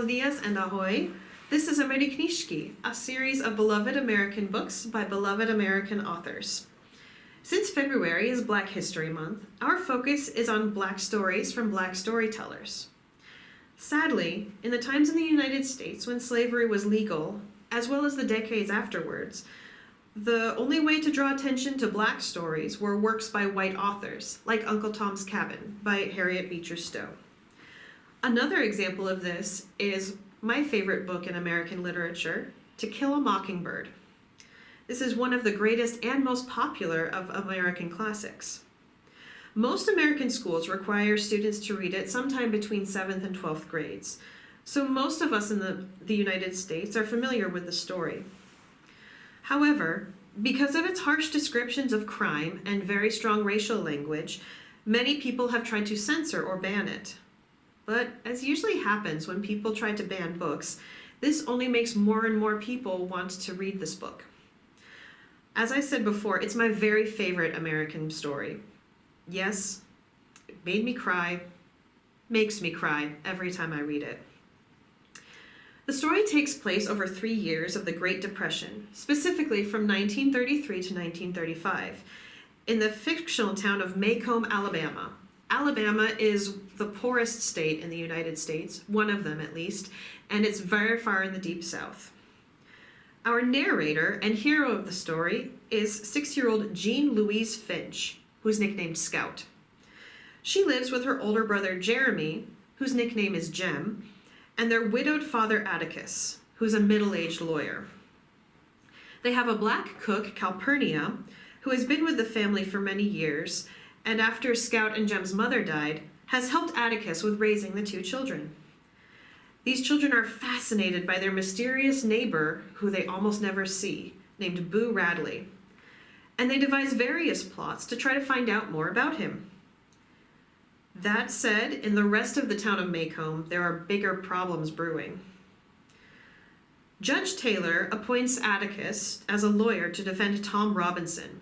Buenos dias and ahoy. This is AmeriKnížky, a series of beloved American books by beloved American authors. Since February is Black History Month, our focus is on Black stories from Black storytellers. Sadly, in the times in the United States when slavery was legal, as well as the decades afterwards, the only way to draw attention to Black stories were works by white authors, like Uncle Tom's Cabin by Harriet Beecher Stowe. Another example of this is my favorite book in American literature, To Kill a Mockingbird. This is one of the greatest and most popular of American classics. Most American schools require students to read it sometime between 7th and 12th grades, so most of us in the United States are familiar with the story. However, because of its harsh descriptions of crime and very strong racial language, many people have tried to censor or ban it. But as usually happens when people try to ban books, this only makes more and more people want to read this book. As I said before, it's my very favorite American story. Yes, it made me cry, makes me cry every time I read it. The story takes place over 3 years of the Great Depression, specifically from 1933 to 1935, in the fictional town of Macomb, Alabama. Alabama is the poorest state in the United States, one of them at least, and it's very far in the deep south. Our narrator and hero of the story is 6-year-old Jean Louise Finch, who's nicknamed Scout. She lives with her older brother Jeremy, whose nickname is Jem, and their widowed father Atticus, who's a middle-aged lawyer. They have a black cook, Calpurnia, who has been with the family for many years, and after Scout and Jem's mother died, has helped Atticus with raising the 2 children. These children are fascinated by their mysterious neighbor, who they almost never see, named Boo Radley, and they devise various plots to try to find out more about him. That said, in the rest of the town of Macomb, there are bigger problems brewing. Judge Taylor appoints Atticus as a lawyer to defend Tom Robinson.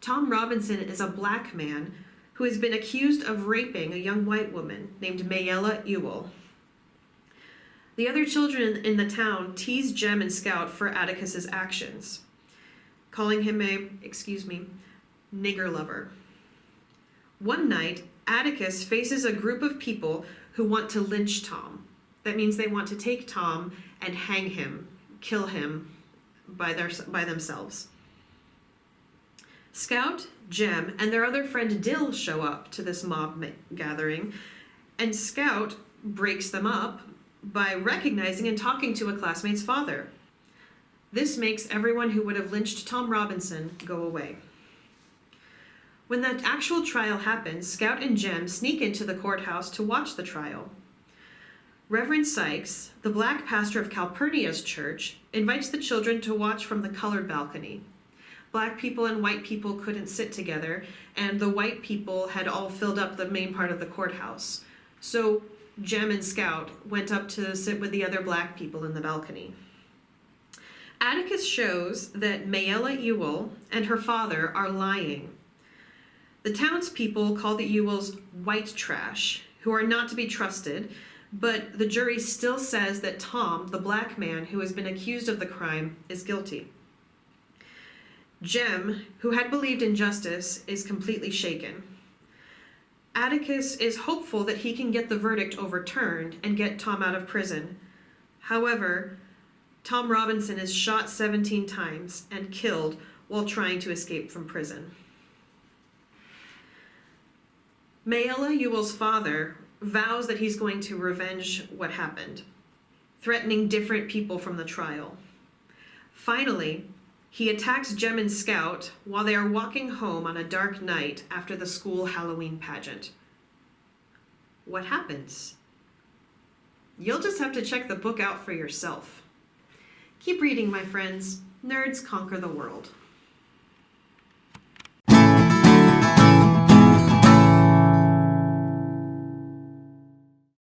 Tom Robinson is a black man who has been accused of raping a young white woman named Mayella Ewell. The other children in the town tease Jem and Scout for Atticus's actions, calling him a, nigger lover. One night, Atticus faces a group of people who want to lynch Tom. That means they want to take Tom and hang him, kill him by themselves. Scout, Jem, and their other friend Dill show up to this mob gathering, and Scout breaks them up by recognizing and talking to a classmate's father. This makes everyone who would have lynched Tom Robinson go away. When the actual trial happens, Scout and Jem sneak into the courthouse to watch the trial. Reverend Sykes, the black pastor of Calpurnia's church, invites the children to watch from the colored balcony. Black people and white people couldn't sit together, and the white people had all filled up the main part of the courthouse. So Jem and Scout went up to sit with the other black people in the balcony. Atticus shows that Mayella Ewell and her father are lying. The townspeople call the Ewells white trash, who are not to be trusted, but the jury still says that Tom, the black man who has been accused of the crime, is guilty. Jem, who had believed in justice, is completely shaken. Atticus is hopeful that he can get the verdict overturned and get Tom out of prison. However, Tom Robinson is shot 17 times and killed while trying to escape from prison. Mayella Ewell's father vows that he's going to revenge what happened, threatening different people from the trial. Finally, he attacks Jem and Scout while they are walking home on a dark night after the school Halloween pageant. What happens? You'll just have to check the book out for yourself. Keep reading, my friends. Nerds conquer the world.